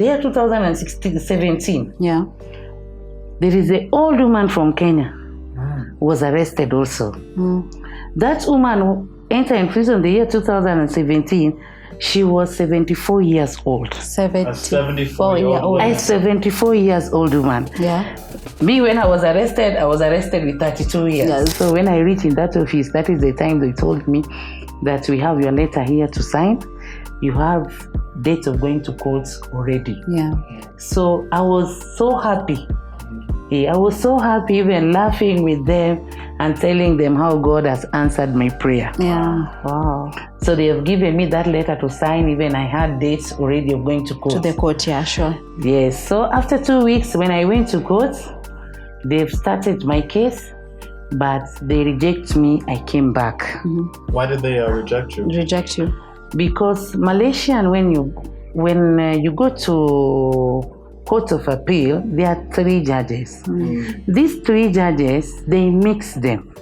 The year 2017. Yeah. There is an old woman from Kenya was arrested also. That woman who entered in prison the year 2017, she was 74 years old. 74-year-old. A 74 years old woman. Yeah. Me, when I was arrested with 32 years. Yes. So when I reached in that office, that is the time they told me that we have your letter here to sign. You have date of going to court already. Yeah. So I was so happy. I was so happy, even laughing with them and telling them how God has answered my prayer. Yeah. Wow. So they have given me that letter to sign. Even I had dates already of going to court. To the court, yeah, sure. Yes. So after 2 weeks, when I went to court, they've started my case, but they reject me. I came back. Why did they reject you? Reject you? Because Malaysian, when you go to Court of Appeal, there are 3 judges. These 3 judges, they mix them.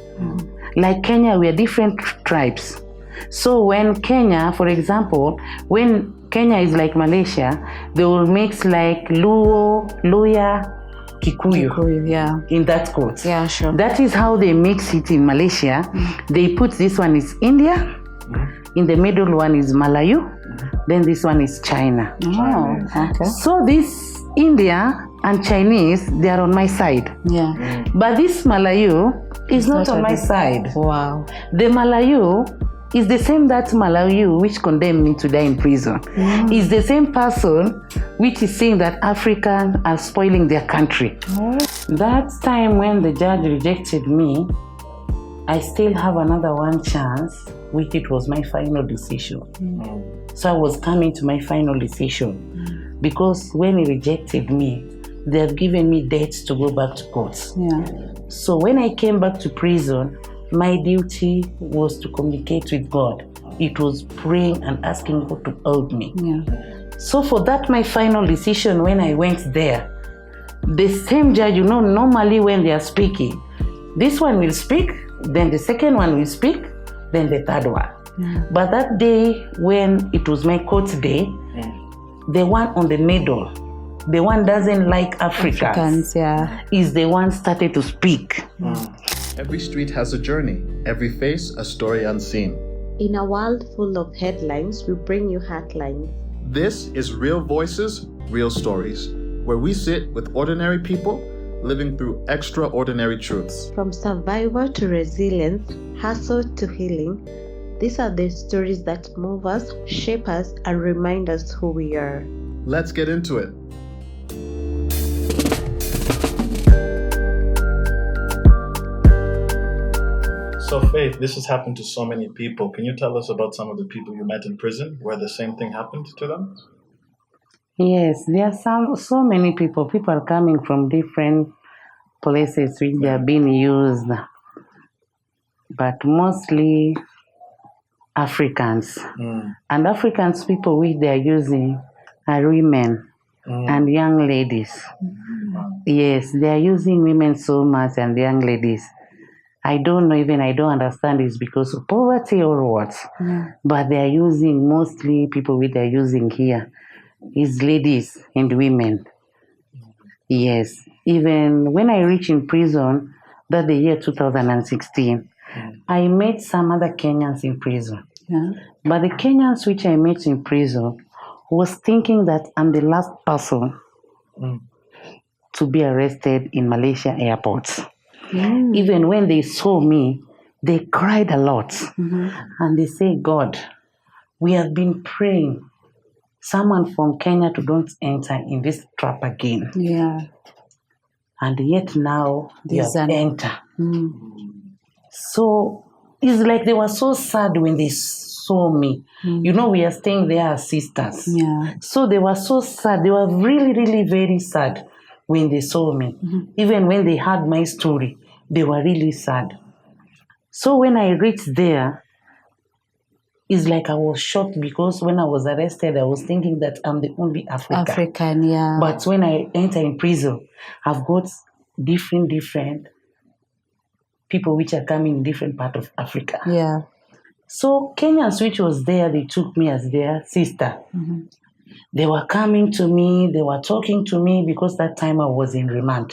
Like Kenya, we are different tribes. So when Kenya, for example, when Kenya is like Malaysia, they will mix like Luo, Luya, Kikuyu, yeah. in that court. Yeah, sure. That is how they mix it in Malaysia. They put this one is India, in the middle one is Malayu, then this one is China. Oh, okay. So this India and Chinese, they are on my side. Yeah. But this Malayu is not on my side. Wow. The Malayu is the same that Malayu which condemned me to die in prison. Is the same person which is saying that Africans are spoiling their country. That time when the judge rejected me, I still have another one chance, which it was my final decision. So I was coming to my final decision. Because when he rejected me, they have given me dates to go back to court. Yeah. So when I came back to prison, my duty was to communicate with God. It was praying and asking God to help me. Yeah. So for that, my final decision when I went there, the same judge, normally when they are speaking, this one will speak, then the second one will speak, then the third one. But that day when it was my court day, the one on the middle, the one doesn't like Africans, is the one started to speak. Every street has a journey, every face a story unseen. In a world full of headlines, we bring you headlines. This is Real Voices, Real Stories, where we sit with ordinary people living through extraordinary truths. From survival to resilience, hustle to healing, these are the stories that move us, shape us, and remind us who we are. Let's get into it. So Faith, this has happened to so many people. Can you tell us about some of the people you met in prison where the same thing happened to them? Yes, there are so many people. People are coming from different places which they are being used, but mostly Africans. And Africans people which they are using are women and young ladies. Yes, they are using women so much and young ladies. I don't know, even I don't understand it's because of poverty or what. But they are using mostly people which they are using here is ladies and women. Yes, even when I reached in prison, that the year 2016, I met some other Kenyans in prison. But the Kenyans which I met in prison was thinking that I'm the last person to be arrested in Malaysia airports. Even when they saw me, they cried a lot. And they say, God, we have been praying someone from Kenya to don't enter in this trap again. And yet now they have entered. So it's like they were so sad when they saw me. We are staying there as sisters. So they were so sad. They were really, really very sad when they saw me. Even when they heard my story, they were really sad. So when I reached there, it's like I was shocked because when I was arrested, I was thinking that I'm the only African. But when I enter in prison, I've got different people which are coming in different part of Africa. So Kenyans which was there, they took me as their sister. They were coming to me, they were talking to me because that time I was in remand.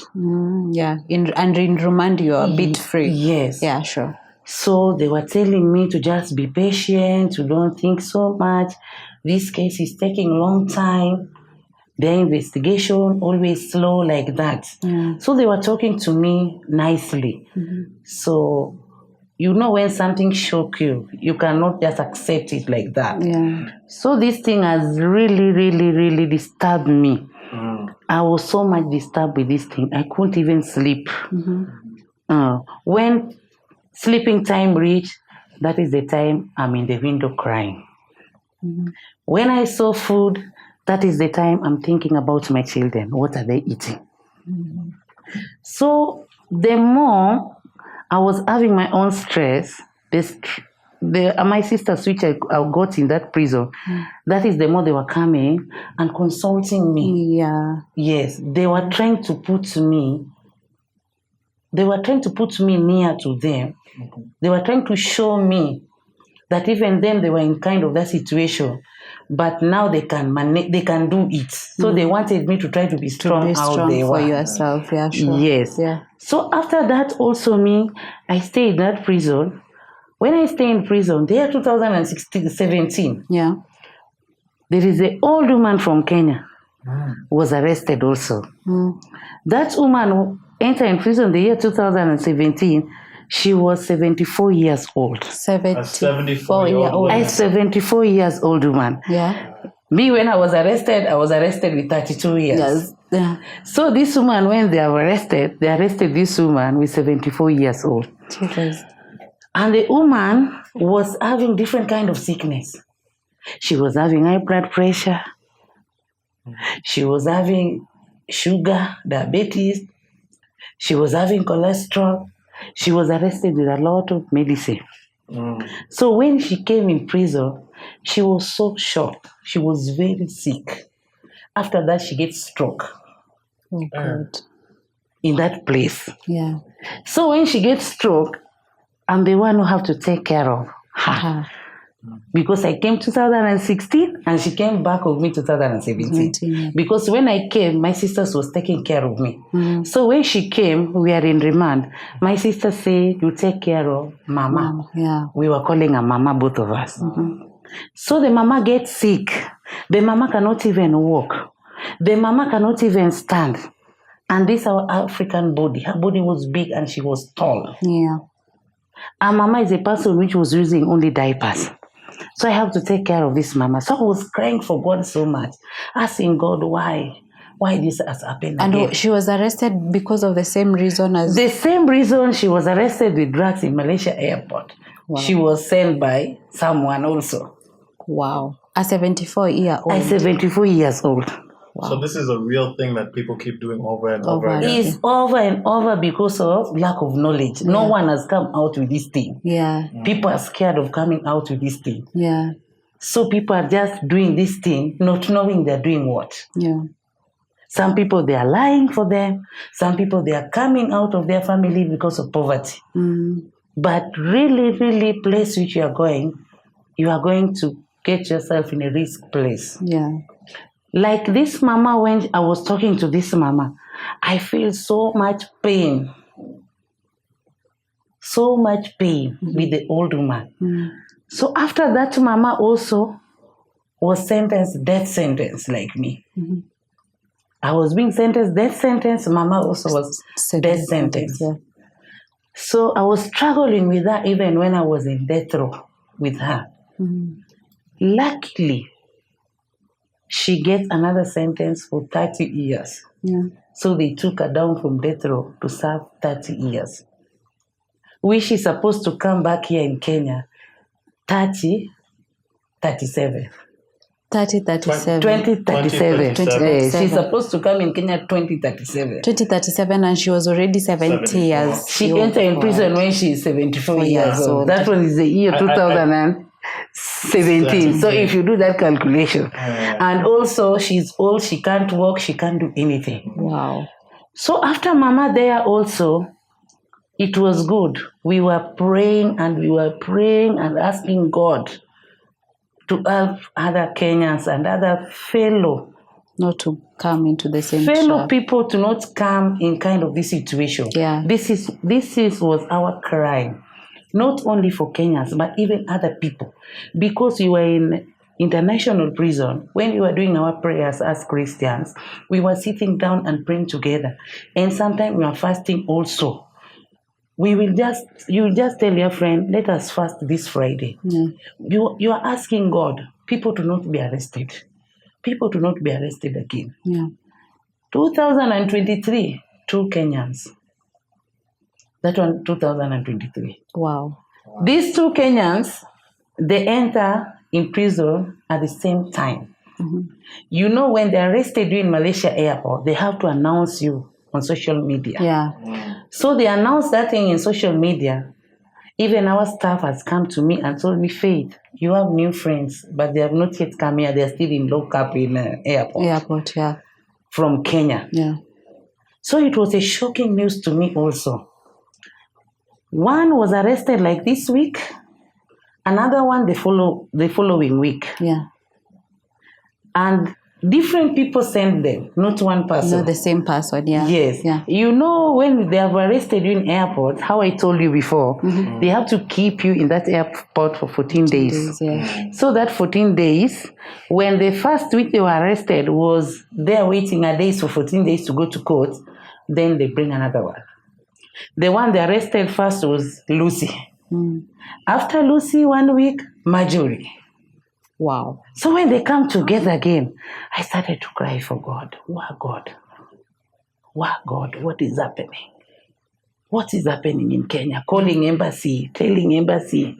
Yeah. In remand, you are a bit free. Yes. Yeah, sure. So they were telling me to just be patient, to don't think so much. This case is taking a long time. Their investigation always slow like that. So they were talking to me nicely. So you know when something shock you, you cannot just accept it like that. Yeah. So this thing has really, really, really disturbed me. I was so much disturbed with this thing. I couldn't even sleep. When sleeping time reached, that is the time I'm in the window crying. When I saw food, that is the time I'm thinking about my children. What are they eating? So the more I was having my own stress, my sisters, which I got in that prison, that is the more they were coming and consulting me. Yeah. Yes, they were trying to put me. They were trying to put me near to them. They were trying to show me that even then they were in kind of that situation, but now they can manage. They can do it. So they wanted me to try to be strong out there for yourself. Yeah, sure. Yes. Yeah. So after that, also me, I stayed in that prison. When I stay in prison, there 2017. Yeah. There is an old woman from Kenya was arrested also. That woman who entered in prison the year 2017. She was 74 years old. 74-year-old. A 74 years old woman. Yeah. Me, when I was arrested with 32 years. Yes. Yeah. So this woman, when they arrested this woman with 74 years old. Jesus. And the woman was having different kind of sickness. She was having high blood pressure. She was having sugar, diabetes. She was having cholesterol. She was arrested with a lot of medicine. So when she came in prison, she was so shocked. She was very sick. After that, she gets stroke. Oh, God. In that place. Yeah. So when she gets stroke, I'm the one who have to take care of her. Because I came 2016 and she came back with me 2017. Because when I came, my sisters was taking care of me. So when she came, we are in remand. My sister said, you take care of Mama. Yeah. We were calling her Mama, both of us. So the Mama gets sick. The Mama cannot even walk. The Mama cannot even stand. And this our African body. Her body was big and she was tall. Yeah. And Mama is a person which was using only diapers. So I have to take care of this Mama. So I was crying for God so much, asking God why this has happened and again. She was arrested because of the same reason as... The same reason she was arrested with drugs in Malaysia airport. Wow. She was sent by someone also. Wow. A 74-year-old. A 74 years old. Wow. So this is a real thing that people keep doing over and over again. It's over and over because of lack of knowledge. Yeah. No one has come out with this thing. Yeah. People are scared of coming out with this thing. Yeah. So people are just doing this thing, not knowing they're doing what. Yeah. Some people, they are lying for them. Some people, they are coming out of their family because of poverty. But really, really, place which you are going to get yourself in a risk place. Yeah. Like this Mama, when I was talking to this Mama, I feel so much pain. So much pain with the old woman. So after that, Mama also was sentenced death sentence like me. I was being sentenced death sentence. Mama also was death sentence. Yeah. So I was struggling with that even when I was in death row with her. Luckily, she gets another sentence for 30 years. Yeah. So they took her down from death row to serve 30 years. Which is supposed to come back here in Kenya 37. 2037. She's supposed to come in Kenya 2037. 2037, and she was already 70 years. She entered in prison when she is 74 years old. That one is the year 2017. So if you do that calculation. And also she's old, she can't walk, she can't do anything. Wow. So after Mama there also, it was good. We were praying and asking God to help other Kenyans and other fellow Not to come into the same trap. people to not come in kind of this situation. Yeah. This was our cry, not only for Kenyans but even other people, because you were in international prison. When we were doing our prayers as Christians, we were sitting down and praying together, and sometimes we are fasting also. You will just tell your friend, let us fast this Friday. Yeah. You are asking God, people to not be arrested. People to not be arrested again. Yeah. 2023, 2 Kenyans. That one, 2023. Wow. These 2 Kenyans, they enter in prison at the same time. Mm-hmm. You know, when they arrested you in Malaysia airport, they have to announce you on social media. Yeah. So they announced that thing in social media. Even our staff has come to me and told me, Faith, you have new friends, but they have not yet come here. They are still in lockup in airport. Airport, yeah. From Kenya. Yeah. So it was a shocking news to me also. One was arrested like this week, another one the following week. Yeah. And different people sent them, not one person. Not the same person, yeah. Yes. Yeah. You know, when they have arrested you in airport, how I told you before, they have to keep you in that airport for 14 days. Yeah. So that 14 days, when the first week they were arrested was they're waiting a day for 14 days to go to court, then they bring another one. The one they arrested first was Lucy. After Lucy, 1 week, Marjorie. Wow. So when they come together again, I started to cry for God. Why God? Why God? What is happening? What is happening in Kenya? Calling embassy, telling embassy.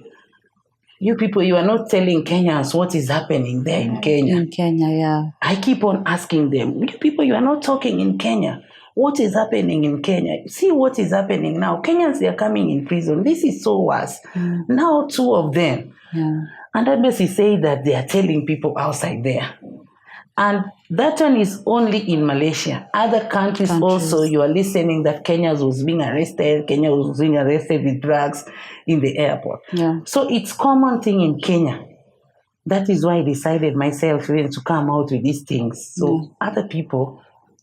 You people, you are not telling Kenyans what is happening there in Kenya. In Kenya, yeah. I keep on asking them, you people, you are not talking in Kenya. What is happening in Kenya? See what is happening now. Kenyans, they are coming in prison. This is so worse. Now 2 of them. Yeah. And embassy say that they are telling people outside there. And that one is only in Malaysia. Other countries also, you are listening that Kenya was being arrested with drugs in the airport. Yeah. So it's common thing in Kenya. That is why I decided myself even to come out with these things. So other people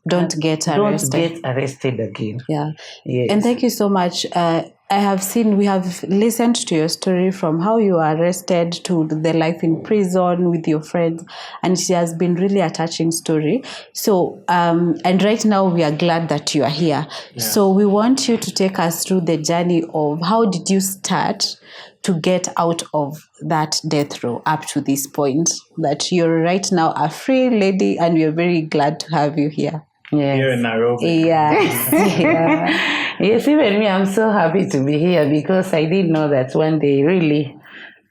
Don't get arrested again. Yeah. Yes. And thank you so much. We have listened to your story from how you were arrested to the life in prison with your friends, and it has been really a touching story. So, and right now we are glad that you are here. Yeah. So we want you to take us through the journey of how did you start to get out of that death row up to this point that you're right now a free lady, and we are very glad to have you here. Yes. Here in Nairobi. Yes. Yeah. Yes, even me, I'm so happy to be here because I didn't know that one day, really,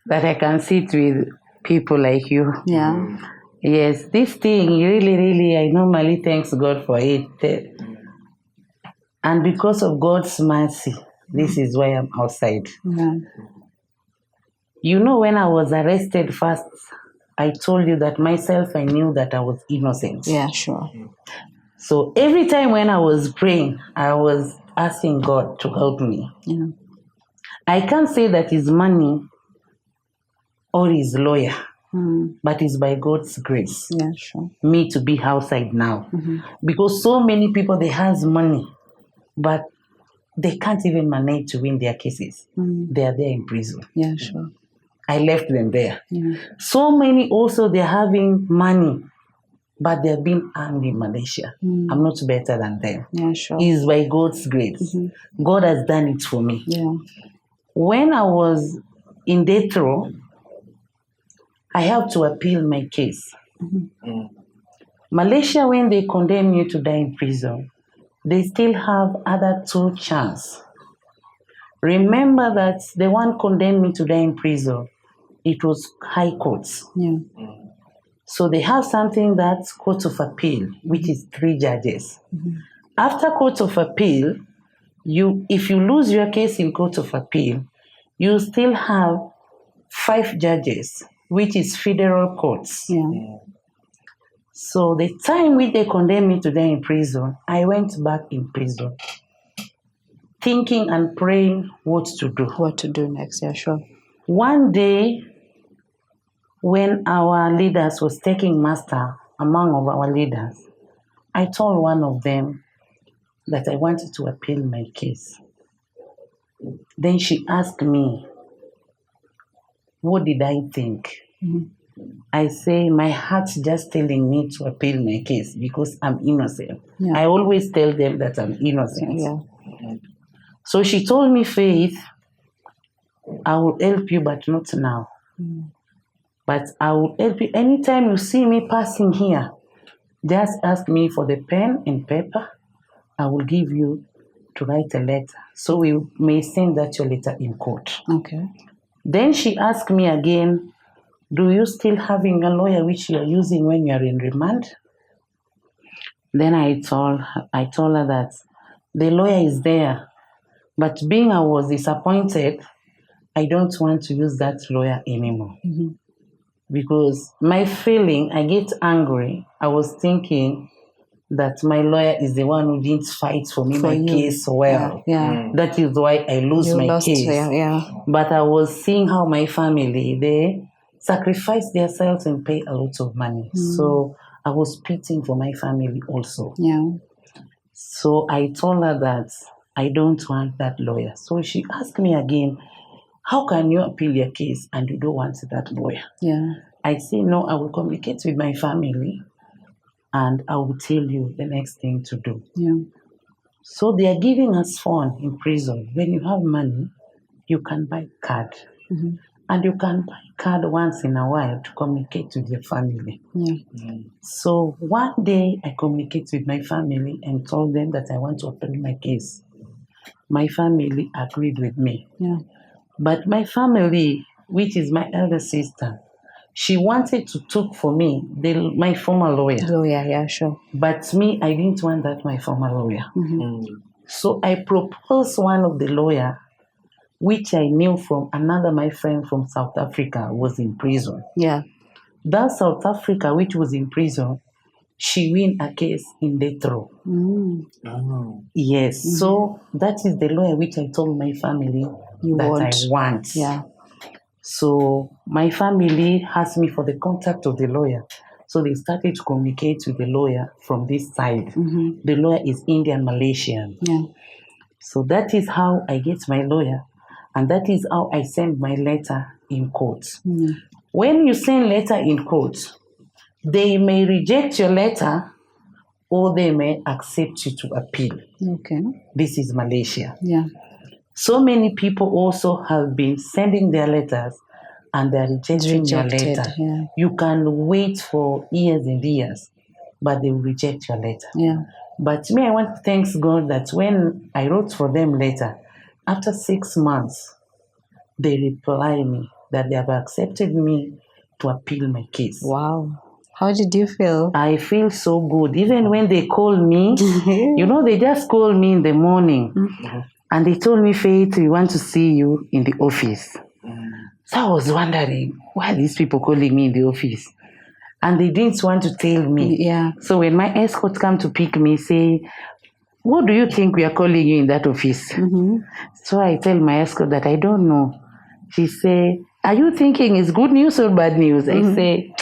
that I can sit with people like you. Yeah. Yes, this thing, really, I normally thank God for it. And because of God's mercy, this is why I'm outside. Yeah. You know, when I was arrested first, I told you that myself, I knew that I was innocent. Yeah, sure. So every time when I was praying, I was asking God to help me. Yeah. I can't say that it's money or his lawyer, but it's by God's grace. Yeah, sure. Me to be outside now. Because so many people, they has money, but they can't even manage to win their cases. They are there in prison. Yeah, sure. I left them there. Yeah. So many also, they're having money, but they're being armed in Malaysia. I'm not better than them. Yeah, sure. It's by God's grace. God has done it for me. Yeah. When I was in death row, I have to appeal my case. Malaysia, when they condemn you to die in prison, they still have other 2 chances. Remember that the one condemned me to die in prison, it was high courts. Yeah. So they have something that's Court of Appeal, which is 3 judges. After Court of Appeal, if you lose your case in Court of Appeal, you still have 5 judges, which is federal courts. Yeah. So the time when they condemned me to die in prison, I went back in prison, thinking and praying what to do. What to do next? Yeah, sure. One day, when our leaders was taking master among of our leaders, I told one of them that I wanted to appeal my case. Then she asked me, what did I think? I say, my heart's just telling me to appeal my case because I'm innocent. Yeah. I always tell them that I'm innocent. Yeah. So she told me, Faith, I will help you, but not now. But I will help you. Anytime you see me passing here, just ask me for the pen and paper. I will give you to write a letter. So we may send that your letter in court. Okay. Then she asked me again, do you still having a lawyer which you are using when you are in remand? Then I told her that the lawyer is there, but being I was disappointed, I don't want to use that lawyer anymore. Because my feeling, I get angry. I was thinking that my lawyer is the one who didn't fight for me my case well. Yeah. That is why I lose my case. Yeah. But I was seeing how my family, they sacrifice themselves and pay a lot of money. So I was pitying for my family also. Yeah. So I told her that I don't want that lawyer. So she asked me again, how can you appeal your case and you don't want that lawyer? Yeah. I say, no, I will communicate with my family and I will tell you the next thing to do. Yeah. So they are giving us phone in prison. When you have money, you can buy card. And you can buy card once in a while to communicate with your family. Yeah. So one day I communicate with my family and told them that I want to appeal my case. My family agreed with me. Yeah. But my family, which is my elder sister, she wanted to talk for me, my former lawyer. Lawyer, yeah, sure. But me, I didn't want that, my former lawyer. So I proposed one of the lawyer, which I knew from another my friend from South Africa was in prison. Yeah. That South Africa, which was in prison, she win a case in death row. Yes. So that is the lawyer which I told my family I want. Yeah. So my family asked me for the contact of the lawyer. So they started to communicate with the lawyer from this side. The lawyer is Indian Malaysian. Yeah. So that is how I get my lawyer. And that is how I send my letter in court. When you send letter in court, they may reject your letter or they may accept you to appeal. Okay. This is Malaysia. Yeah. So many people also have been sending their letters and they're rejecting your letter. Yeah. You can wait for years and years, but they will reject your letter. Yeah. But me, I want to thank God that when I wrote for them letter, after 6 months, they reply me that they have accepted me to appeal my case. Wow. How did you feel? I feel so good. Even when they call me, they just call me in the morning. And they told me, Faith, we want to see you in the office. So I was wondering, why are these people calling me in the office? And they didn't want to tell me. Yeah. So when my escort come to pick me, say, what do you think we are calling you in that office? So I tell my escort that I don't know. She say, are you thinking it's good news or bad news? I say,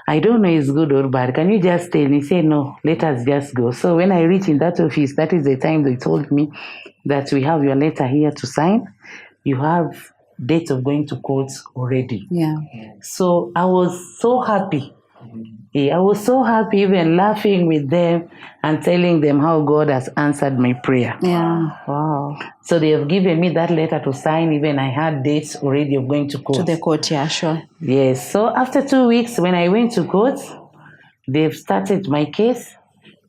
I don't know it's good or bad. Can you just tell me? Say, no, let us just go. So when I reach in that office, that is the time they told me that we have your letter here to sign. You have date of going to court already. Yeah. So I was so happy. I was so happy, even laughing with them and telling them how God has answered my prayer. Yeah. Wow. So they have given me that letter to sign. Even I had dates already of going to court. To the court, yeah, sure. Yes. So after 2 weeks, when I went to court, they've started my case,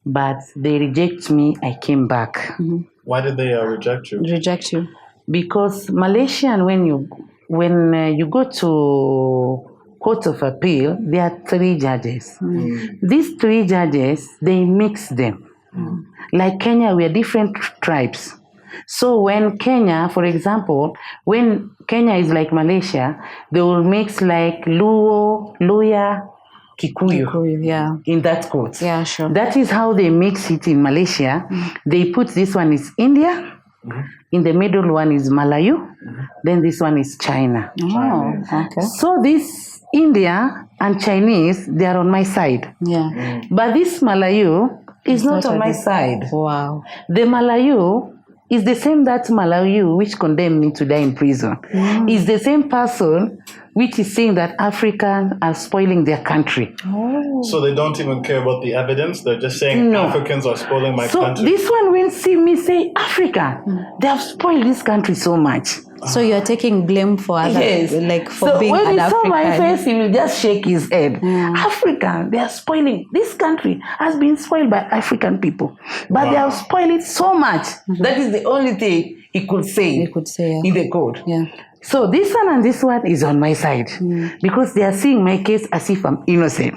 but they reject me. I came back. Why did they reject you? Reject you? Because Malaysian, when you go to Court of Appeal, there are 3 judges. These 3 judges, they mix them. Like Kenya, we are different tribes. So when Kenya, for example, when Kenya is like Malaysia, they will mix like Luo, Luya, Kikuyu, yeah. in that court. Yeah, sure. That is how they mix it in Malaysia. They put this one is India, in the middle one is Malayu, then this one is China. Oh, okay. So these India and Chinese, they are on my side. Yeah. But this Malayu is not on my side. Wow. The Malayu is the same that Malayu which condemned me to die in prison. Is the same person which is saying that Africans are spoiling their country. So they don't even care about the evidence. They're just saying Africans are spoiling my country. So this one will see me say, Africa, they have spoiled this country so much. So you're taking blame for others, like for so being when an he saw my African. face, he will just shake his head. Africa, they are spoiling. This country has been spoiled by African people. But they have spoiled it so much. That is the only thing he could say, in the court. Yeah. So this one and this one is on my side. Because they are seeing my case as if I'm innocent.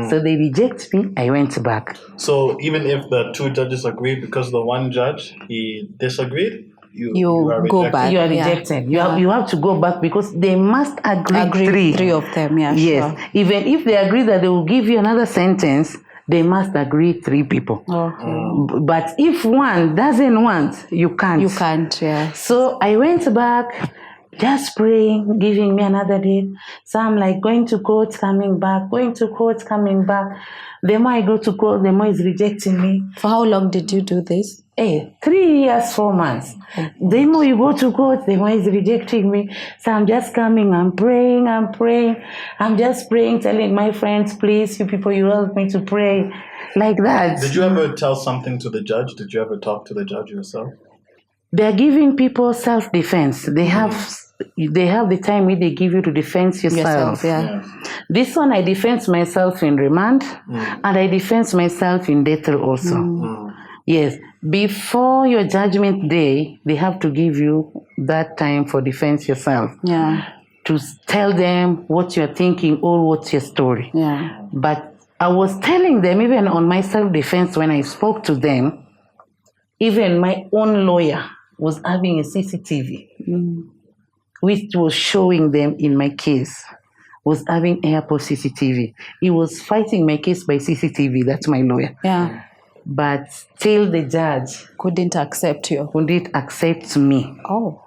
So they reject me, I went back. So even if the two judges agreed, because the one judge, he disagreed, you are go rejected. back. You are rejected. You have to go back because they must agree. Three of them, yeah. Yes. Sure. Even if they agree that they will give you another sentence, they must agree 3 people. Okay. But if one doesn't want, you can't. You can't, yeah. So I went back, just praying, giving me another date. So I'm like going to court, coming back, going to court, coming back. The more I go to court, the more he's rejecting me. For how long did you do this? 3 years, 4 months. The more you go to court, the more he's rejecting me. So I'm just coming, I'm praying. I'm just praying, telling my friends, please, you people, you help me to pray. Like that. Did you ever tell something to the judge? Did you ever talk to the judge yourself? They're giving people self-defense. They have the time where they give you to defend yourself. Yeah. This one, I defend myself in remand, and I defend myself in death row also. Yes. Before your judgment day, they have to give you that time for defense yourself. Yeah. To tell them what you're thinking or what's your story. Yeah. But I was telling them, even on my self-defense, when I spoke to them, even my own lawyer was having a CCTV, which was showing them in my case, was having airport CCTV. He was fighting my case by CCTV. That's my lawyer. Yeah. But still the judge couldn't accept you. Couldn't accept me. Oh.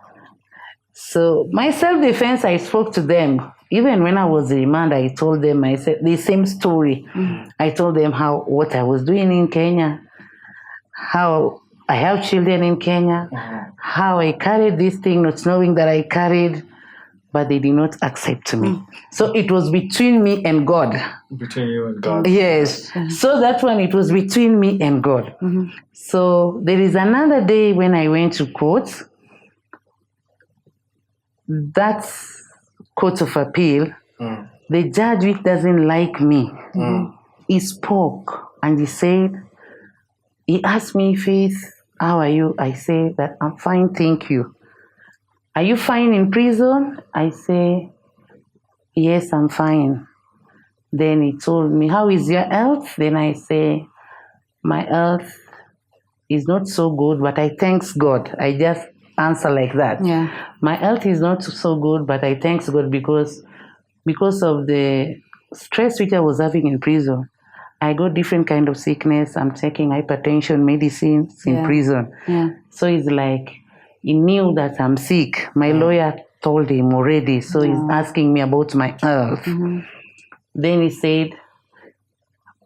So my self-defense, I spoke to them. Even when I was in remand, I told them, I said the same story. I told them what I was doing in Kenya, how I have children in Kenya, how I carried this thing, not knowing that I carried, but they did not accept me. So it was between me and God. Between you and God. Yes. So that one, it was between me and God. So there is another day when I went to court. That's Court of Appeal. The judge, which doesn't like me, he spoke and he asked me, Faith, how are you? I say that I'm fine, thank you. Are you fine in prison? I say, yes, I'm fine. Then he told me, how is your health? Then I say, my health is not so good, but I thanks God. I just answer like that. Yeah. My health is not so good, but I thanks God because of the stress which I was having in prison. I got different kind of sickness. I'm taking hypertension medicines in prison. Yeah. So it's like he knew that I'm sick. My lawyer told him already. So he's asking me about my health. Then he said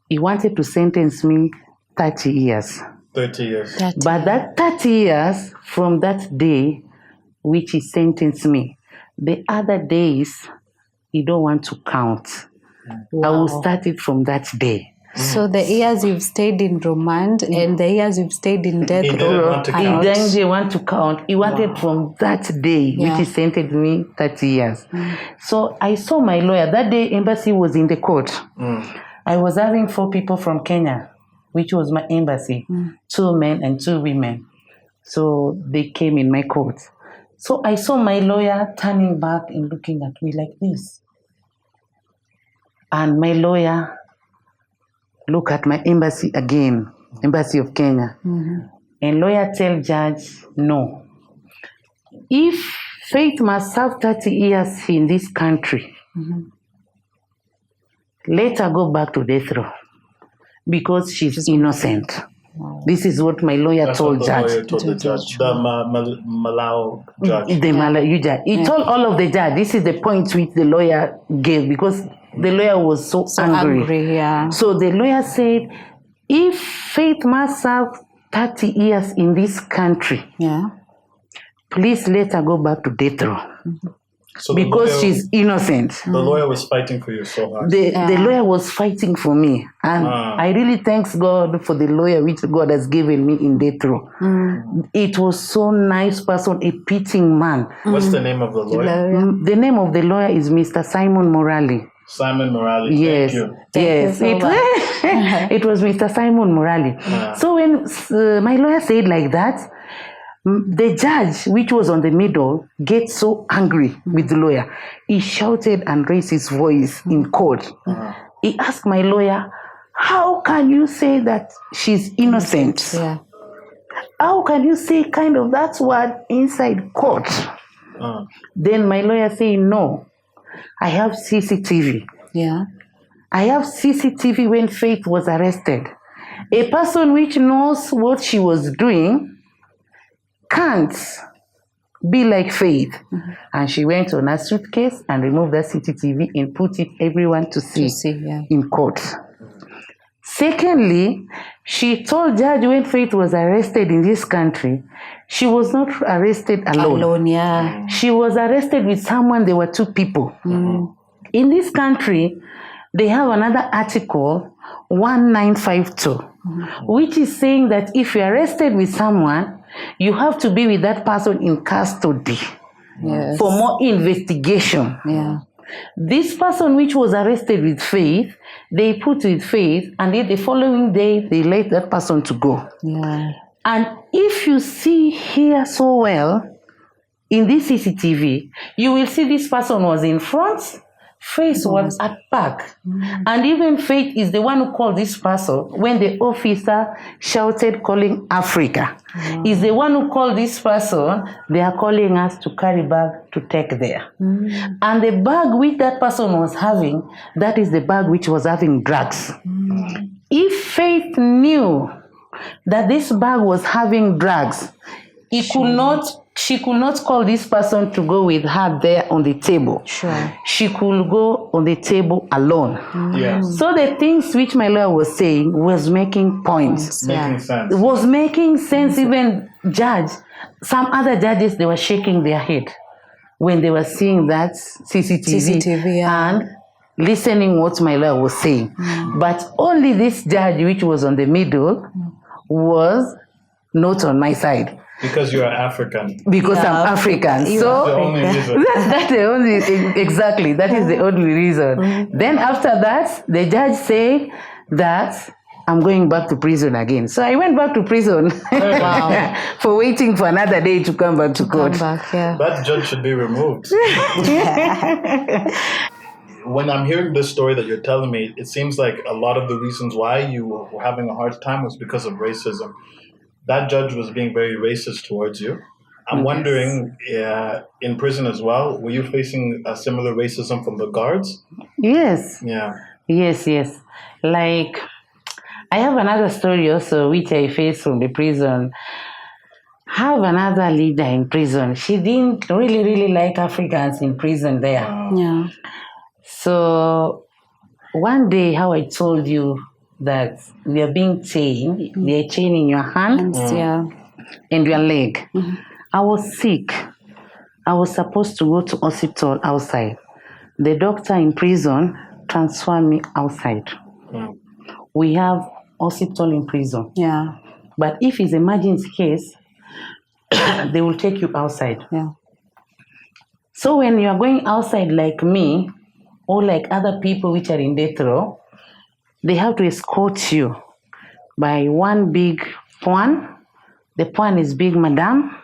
he wanted to sentence me 30 years. 30 years. But that 30 years from that day which he sentenced me, the other days he don't want to count. I will start it from that day. So the years you've stayed in remand and the years you've stayed in death He didn't want to count. He didn't want to count. He wanted from that day, which he sentenced me 30 years. So I saw my lawyer. That day, embassy was in the court. I was having 4 people from Kenya, which was my embassy, 2 men and 2 women. So they came in my court. So I saw my lawyer turning back and looking at me like this. And my lawyer look at my embassy again, embassy of Kenya. And lawyer tell judge, no. If Faith must serve 30 years in this country, let her go back to death row because she's innocent. This is what my lawyer That's told what the judge. lawyer told the judge. The Malau judge. The Malayu judge. He told all of the judge. This is the point which the lawyer gave because the lawyer was so angry. Yeah. So the lawyer said, if Faith must serve 30 years in this country, please let her go back to death row. So because she's innocent. The lawyer was fighting for you so hard. The lawyer was fighting for me. And I really thank God for the lawyer which God has given me in death row. It was so nice person, a pitying man. What's the name of the lawyer? The name of the lawyer is Mr. Simon Morali. Simon Morali. Yes. Thank you. It was Mr. Simon Morali. So when my lawyer said like that, the judge, which was on the middle, gets so angry with the lawyer. He shouted and raised his voice in court. He asked my lawyer, how can you say that she's innocent? How can you say kind of that word inside court? Then my lawyer said, no, I have CCTV. I have CCTV when Faith was arrested. A person which knows what she was doing can't be like Faith. And she went on her suitcase and removed that CCTV and put it everyone to see in court. Secondly, she told judge when Faith was arrested in this country, she was not arrested alone. She was arrested with someone. There were two people. In this country, they have another article, 1952, which is saying that if you're arrested with someone, you have to be with that person in custody for more investigation. This person which was arrested with Faith, they put with Faith, and then the following day, they let that person to go. And if you see here so well, in this CCTV, you will see this person was in front, Faith was at back. And even Faith is the one who called this person when the officer shouted calling Africa. Is the one who called this person, they are calling us to carry bag to take there. And the bag which that person was having, that is the bag which was having drugs. If Faith knew that this bag was having drugs, she could not call this person to go with her there on the table. She could go on the table alone. So the things which my lawyer was saying was making points. Making sense. It was making sense. Even judge, some other judges, they were shaking their head when they were seeing that CCTV and listening what my lawyer was saying. But only this judge, which was on the middle, was not on my side. Because you are African. Because I'm African. So the only reason. that's the only, exactly, that is the only reason. Then after that, the judge said that I'm going back to prison again. So I went back to prison for waiting for another day to come back to court. That judge should be removed. When I'm hearing this story that you're telling me, it seems like a lot of the reasons why you were having a hard time was because of racism. That judge was being very racist towards you. I'm wondering, in prison as well, were you facing a similar racism from the guards? Yes. Yes. Like, I have another story also which I faced from the prison. I have another leader in prison. She didn't really like Africans in prison there. So one day, how I told you that we are being chained, they are chaining your hands and your leg. I was sick. I was supposed to go to hospital outside. The doctor in prison transferred me outside. We have hospital in prison. But if it's emergency case, they will take you outside. So when you are going outside like me, or like other people which are in death row, they have to escort you by one big Puan. The Puan is big madam.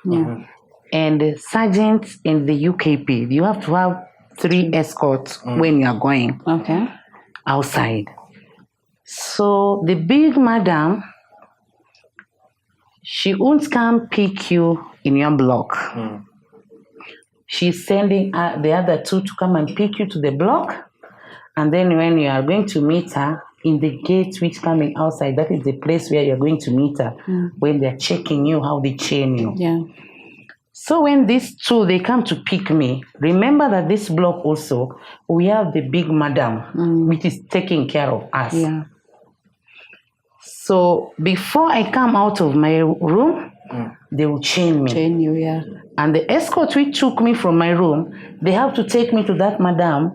And the sergeant and the UKP. You have to have 3 escorts when you are going outside. So the big madam, she won't come pick you in your block. She's sending the other 2 to come and pick you to the block. And then when you are going to meet her, in the gate which coming outside. That is the place where you're going to meet her when they're checking you, how they chain you. Yeah. So when these two, they come to pick me, remember that this block also, we have the big madam, which is taking care of us. Yeah. So before I come out of my room, they will chain me. Chain you, yeah. And the escort which took me from my room, they have to take me to that madam,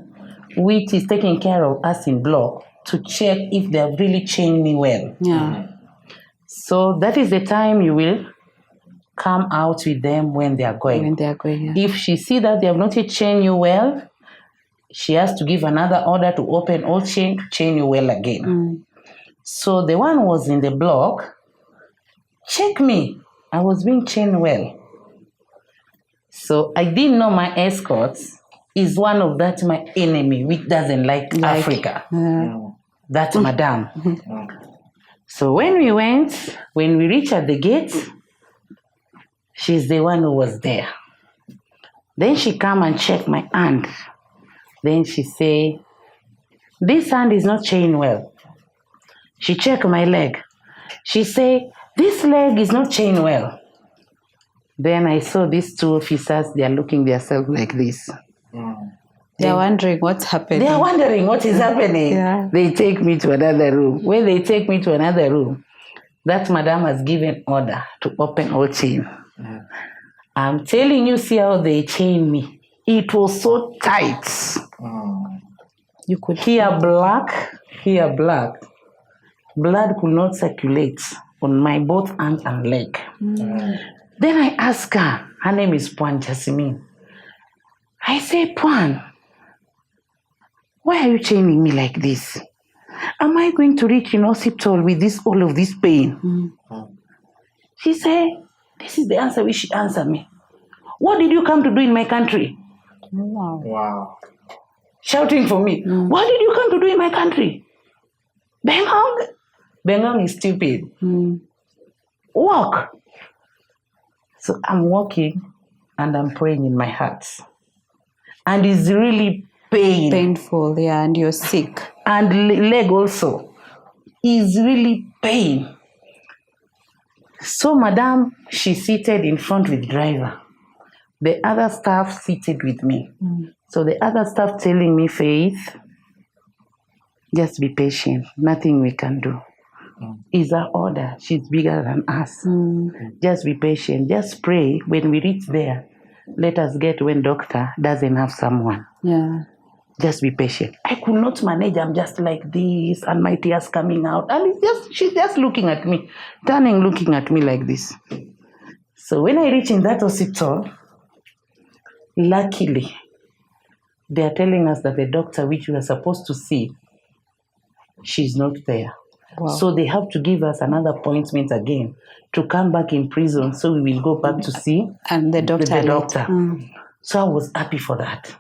which is taking care of us in block, to check if they have really chained me well. Yeah. So that is the time you will come out with them when they are going. When they are going, yeah. If she see that they have not yet chained you well, she has to give another order to open all chain to chain you well again. So the one was in the block, check me. I was being chained well. So I didn't know my escort is one of that my enemy which doesn't like Africa. That madam. So when we reached at the gate, she's the one who was there. Then she come and check my hand. Then she say, this hand is not chained well. She check my leg. She say, this leg is not chained well. Then I saw these two officers, they are looking themselves like this. They are wondering what's happening. They are wondering what is happening. Yeah. They take me to another room. When they take me to another room, that madam has given order to open all chain. I'm telling you, see how they chained me. It was so tight. You could Here black. Blood could not circulate on my both hand and leg. Then I asked her name is Puan Jasmine. I say, Puan, why are you chaining me like this? Am I going to reach in hospital with all of this pain? She said, this is the answer which she answered me. What did you come to do in my country? Wow. Shouting for me. What did you come to do in my country? Bengong is stupid. Walk. So I'm walking and I'm praying in my heart. And it's really painful, yeah, and you're sick. And leg also is really pain. So madam, she seated in front with driver. The other staff seated with me. So the other staff telling me, Faith, just be patient. Nothing we can do. Is our order. She's bigger than us. Just be patient. Just pray. When we reach there, let us get when doctor doesn't have someone. Yeah. Just be patient. I could not manage. I'm just like this, and my tears coming out. And she's just looking at me, looking at me like this. So when I reach in that hospital, luckily, they are telling us that the doctor which we are supposed to see, she's not there. Wow. So they have to give us another appointment again to come back in prison. So we will go back to see and the doctor. So I was happy for that.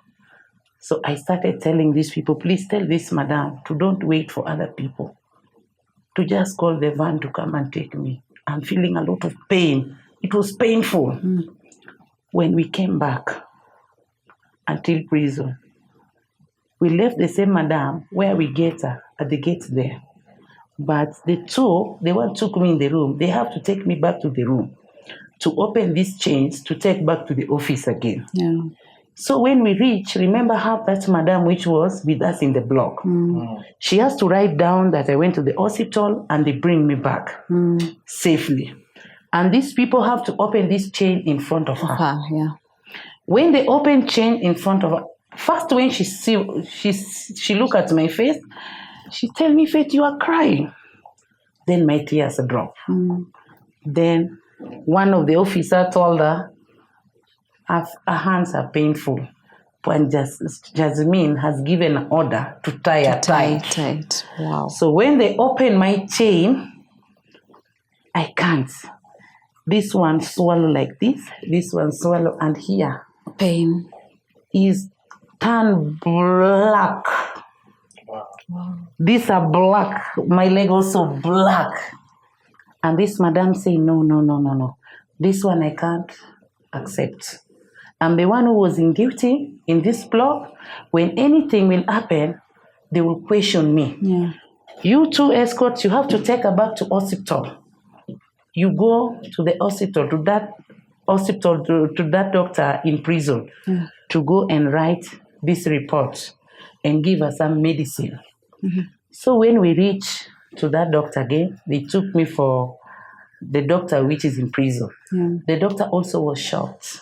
So I started telling these people, please tell this madam to don't wait for other people, to just call the van to come and take me. I'm feeling a lot of pain. It was painful. When we came back until prison, we left the same madam where we get her at the gate there. But the one took me in the room. They have to take me back to the room to open these chains to take back to the office again. Yeah. So when we reach, remember how that madam which was with us in the block, she has to write down that I went to the hospital and they bring me back safely. And these people have to open this chain in front of her. Yeah. When they open chain in front of her, first when she look at my face, she tell me, Faith, you are crying. Then my tears drop. Then one of the officers told her, her hands are painful. And Jasmine has given an order to tie her tight. Wow. So when they open my chain, I can't. This one swallow like this one swallow, and here pain is turned black. Wow. These are black. My leg also black. And this madam say, no. This one I can't accept. I'm the one who was guilty in this block. When anything will happen, they will question me. Yeah. You two escorts, you have to take her back to hospital. You go to the hospital, to that doctor in prison to go and write this report and give her some medicine. So when we reach to that doctor again, they took me for the doctor which is in prison. The doctor also was shocked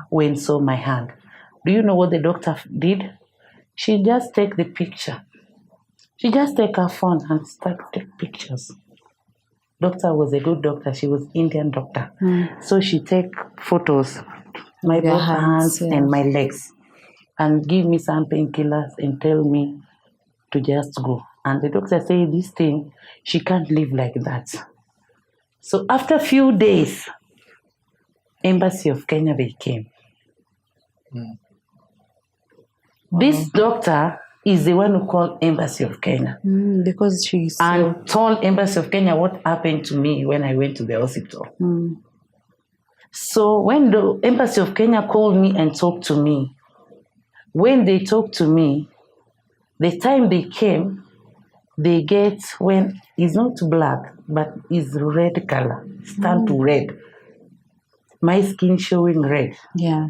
when saw my hand. Do you know what the doctor did? She just take the picture. She just take her phone and start to take pictures. Doctor was a good doctor. She was Indian doctor. So she take photos, my both hands and my legs, and give me some painkillers and tell me to just go. And the doctor say, this thing, she can't live like that. So after a few days, Embassy of Kenya, they came. This doctor is the one who called Embassy of Kenya. Because she's and told Embassy of Kenya what happened to me when I went to the hospital. So when the Embassy of Kenya called me and talked to me, when they talked to me, the time they came, they get when it's not black, but it's red color, stand to red. My skin showing red. Yeah.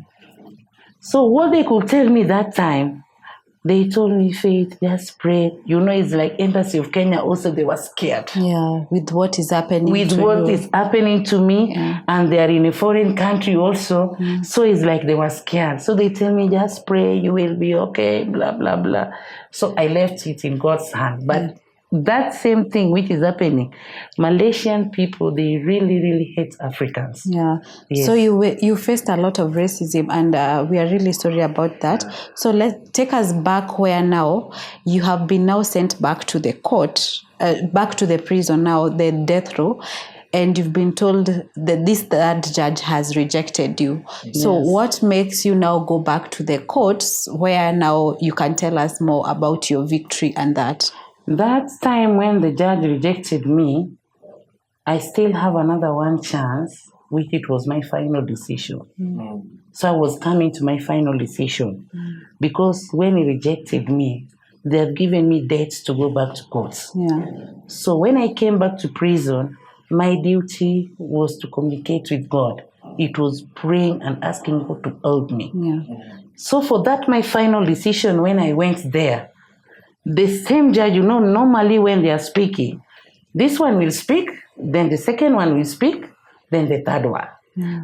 So what they could tell me that time, they told me, Faith, just pray. You know, it's like Embassy of Kenya also, they were scared. Yeah, with what is happening with what is happening to me, and they are in a foreign country also. So it's like they were scared. So they tell me, just pray, you will be okay, blah, blah, blah. So I left it in God's hand. But that same thing which is happening, Malaysian people, they really, really hate Africans. Yeah. Yes. So you faced a lot of racism, and we are really sorry about that. So let's take us back where now you have been now sent back to the court, back to the prison now, the death row, and you've been told that this third judge has rejected you. So what makes you now go back to the courts where now you can tell us more about your victory and that? That time when the judge rejected me, I still have another one chance, which it was my final decision. So I was coming to my final decision. Because when he rejected me, they have given me dates to go back to court. So when I came back to prison, my duty was to communicate with God. It was praying and asking God to help me. So for that, my final decision when I went there, the same judge, you know, normally when they are speaking, this one will speak, then the second one will speak, then the third one.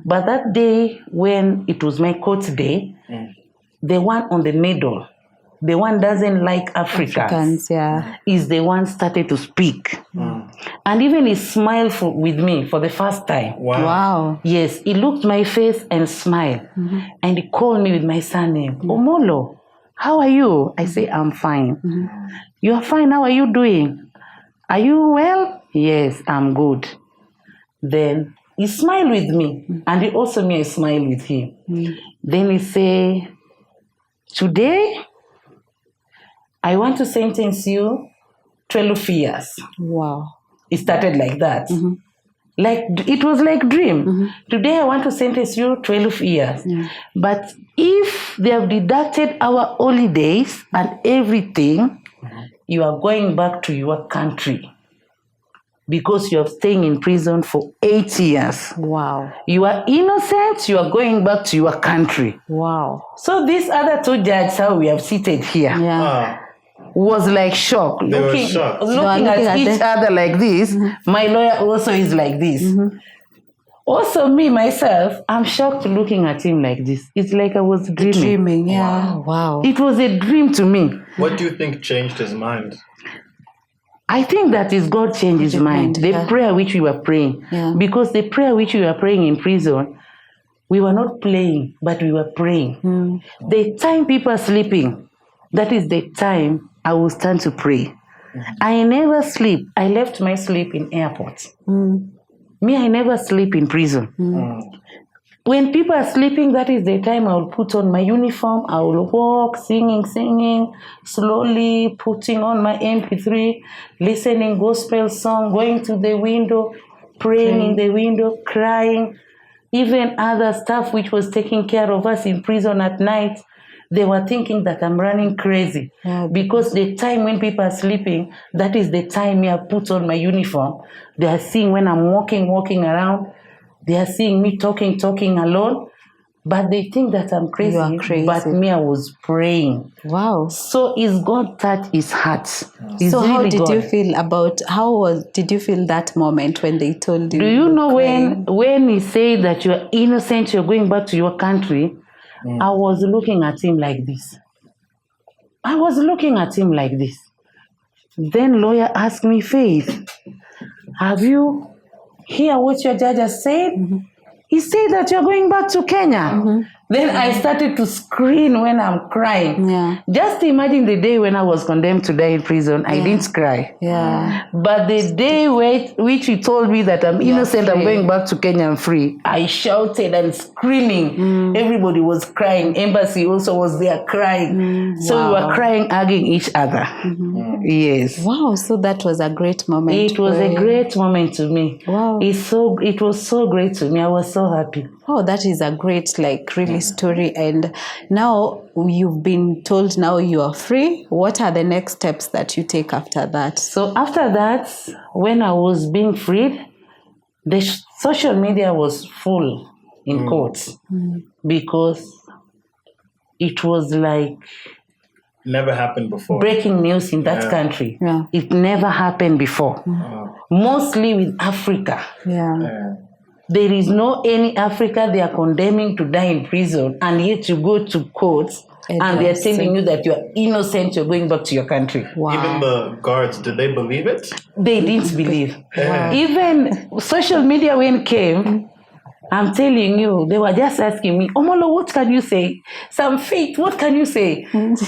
But that day when it was my court day, the one on the middle, the one doesn't like Africans is the one started to speak. And even he smiled with me for the first time. Wow. Yes, he looked my face and smiled. And he called me with my surname, Omolo. How are you? I say, I'm fine. You are fine. How are you doing? Are you well? Yes, I'm good. Then he smiled with me, and he also made a smile with him. Then he say, today, I want to sentence you 12 years. Wow. It started like that. Like it was like dream. Today I want to sentence you 12 years. But if they have deducted our holidays and everything, you are going back to your country because you are staying in prison for 8 years. Wow. You are innocent, you are going back to your country. Wow. So these other two judges, how we have seated here, was like shocked. Looking at each other like this. My lawyer also is like this. Also me, myself, I'm shocked looking at him like this. It's like I was dreaming. Wow. It was a dream to me. What do you think changed his mind? I think that is God changed his mind. The prayer which we were praying. Because the prayer which we were praying in prison, we were not playing, but we were praying. The time people are sleeping, that is the time I will stand to pray. I never sleep. I left my sleep in airport. Me, I never sleep in prison. When people are sleeping, that is the time I will put on my uniform. I will walk, singing, slowly putting on my MP3, listening gospel song, going to the window, praying in the window, crying. Even other stuff which was taking care of us in prison at night, They were thinking that I'm running crazy because the time when people are sleeping, that is the time I put on my uniform. They are seeing when I'm walking around. They are seeing me talking alone. But they think that I'm crazy. You are crazy. But me, I was praying. Wow. So is God touched his heart. It's So how really did God. you feel did you feel that moment when they told you? Do you know crying? when he said that you are innocent, you're going back to your country? I was looking at him like this. Then lawyer asked me, Faith, have you heard what your judge has said? He said that you're going back to Kenya. Then I started to scream when I'm crying. Yeah. Just imagine the day when I was condemned to die in prison. I didn't cry. Yeah. But the day which he told me that I'm innocent, I'm going back to Kenya, I'm free, I shouted and screaming. Everybody was crying. Embassy also was there crying. So we were crying, hugging each other. Yes. Wow, so that was a great moment. It was a great moment to me. Wow. It was so great to me. I was so happy. Oh, that is a great, really story. And now you've been told now you are free. What are the next steps that you take after that? So after that, when I was being freed, the social media was full in courts because it was like Never happened before. breaking news in that country. Yeah. It never happened before. Mostly with Africa. Yeah. There is no any Africa they are condemning to die in prison, and yet you go to courts and they are telling you that you are innocent, you're going back to your country. Wow. Even the guards, did they believe it? They didn't believe. Wow. Even social media when came, I'm telling you, they were just asking me, Omolo, what can you say? Some Faith, what can you say?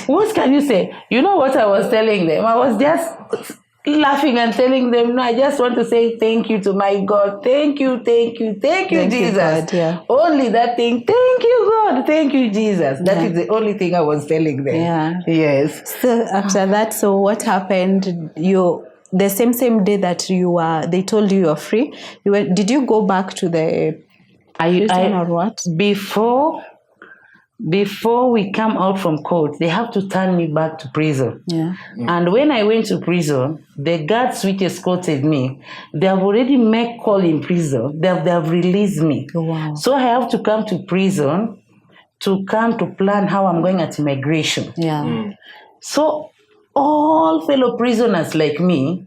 What can you say? You know what I was telling them? I was just laughing and telling them, no, I just want to say thank you to my God. Thank you, Jesus. God, yeah. Only that thing. Thank you, God. Thank you, Jesus. That is the only thing I was telling them. Yeah. Yes. So after that, so what happened? The same day that they told you are free. Did you go back to the prison or what? Before we come out from court, they have to turn me back to prison. Yeah. And when I went to prison, the guards which escorted me, they have already made call in prison. They have released me. Wow. So I have to come to prison to come to plan how I'm going at immigration. Yeah. So all fellow prisoners like me,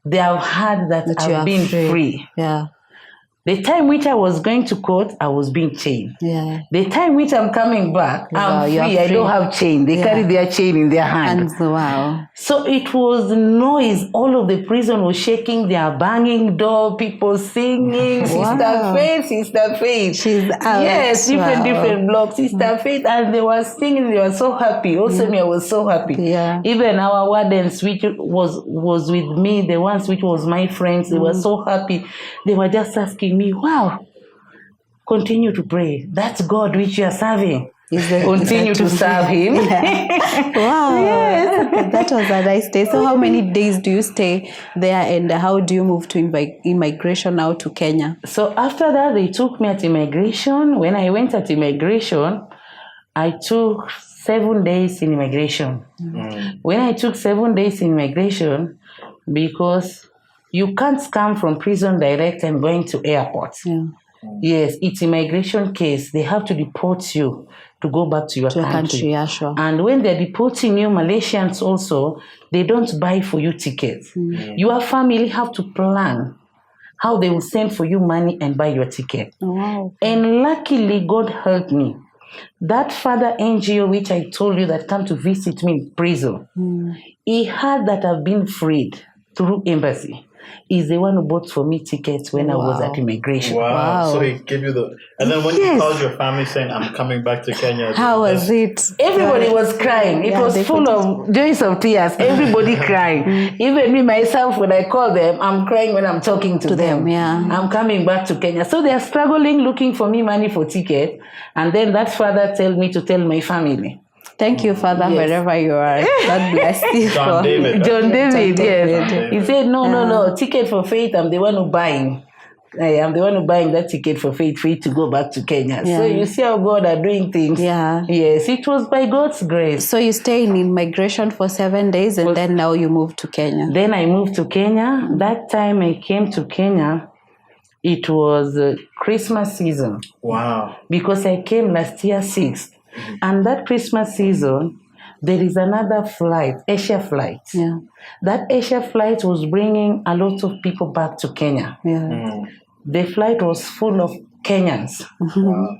they have heard that you I've are been free. Yeah. The time which I was going to court, I was being chained. Yeah. The time which I'm coming back, I'm you're free. I don't have chain. They carry their chain in their hand. And wow. So it was noise. All of the prison was shaking. They are banging door. People singing. Wow. Sister Faith. She's out. Yes, different blocks. Sister Faith. And they were singing. They were so happy. Also me, I was so happy. Yeah. Even our wardens, which was with me, the ones which was my friends, they were so happy. They were just asking me, wow, continue to pray. That's God which you are serving. Continue to serve him. Yeah. Wow. Yes. That was a nice day. So how many days do you stay there, and how do you move to immigration now to Kenya? So after that, they took me at immigration. When I went at immigration, I took 7 days in immigration. When I took 7 days in immigration, because you can't come from prison direct and going to airport. Yeah. Yes, it's immigration case. They have to deport you to go back to your country. Yeah, sure. And when they're deporting you, Malaysians also, they don't buy for you tickets. Your family have to plan how they will send for you money and buy your ticket. Wow. And luckily, God helped me. That father NGO, which I told you that come to visit me in prison, he heard that I've been freed through embassy. Is the one who bought for me tickets when I was at immigration. Wow. So he gave you and then when you called your family saying, I'm coming back to Kenya. How was it? Everybody was crying. It was full of joys of tears. Everybody crying. Even me, myself, when I call them, I'm crying when I'm talking to them. Yeah. I'm coming back to Kenya. So they are struggling, looking for me money for ticket. And then that father told me to tell my family. Thank you, Father, wherever you are. God bless you. John David. John David, yes. He said, no, ticket for Faith, I'm the one who buying. I am the one who buying that ticket for Faith to go back to Kenya. Yeah. So you see how God are doing things. Yeah. Yes, it was by God's grace. So you stay in immigration for 7 days and then now you move to Kenya. Then I moved to Kenya. That time I came to Kenya, it was Christmas season. Wow. Because I came last year 6th. And that Christmas season, there is another flight, Asia flight. Yeah. That Asia flight was bringing a lot of people back to Kenya. Yeah. The flight was full of Kenyans. Wow.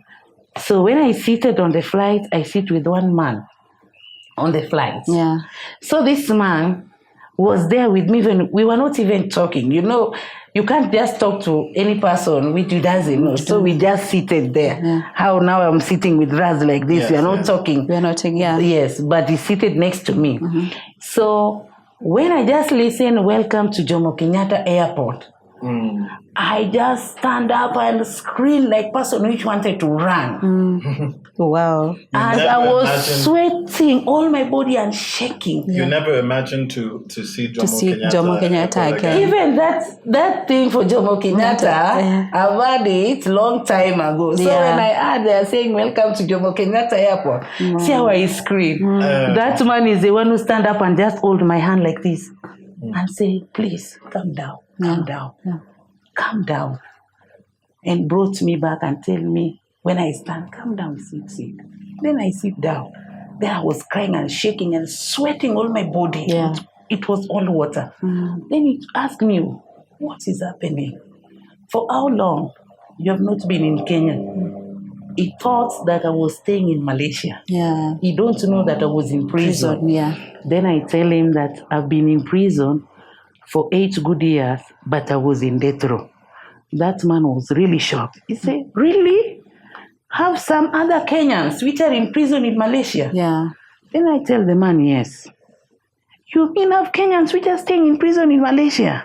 So when I seated on the flight, I sit with one man on the flight. Yeah. So this man was there with me when we were not even talking. You know, you can't just talk to any person which you doesn't know. So we just seated there. Yeah. How now I'm sitting with Raz like this. Yes, we are not talking. We are not talking, yeah. Yes, but he's seated next to me. So when I just listen, welcome to Jomo Kenyatta Airport, I just stand up and scream like person which wanted to run. Wow. And never I was imagined- sweating, all my body and shaking. You never imagined to see Jomo see Kenyatta, Jomo Kenyatta again. Even that thing for Jomo Kenyatta, Yeah. I've had it long time ago. So Yeah. when I heard they are saying welcome to Jomo Kenyatta Airport, see how I scream. That man is the one who stand up and just hold my hand like this and say, please, calm down, calm down, calm down. And brought me back and tell me, when I stand, calm down, sit. Then I sit down. Then I was crying and shaking and sweating all my body. Yeah. It was all water. Then he asked me, what is happening? For how long you have not been in Kenya? He thought that I was staying in Malaysia. Yeah. He don't know that I was in prison. Prison, yeah. Then I tell him that I've been in prison for 8 good years, but I was in death row. That man was really shocked. He said, really? Have some other Kenyans which are in prison in Malaysia? Yeah. Then I tell the man, yes. You mean have Kenyans which are staying in prison in Malaysia?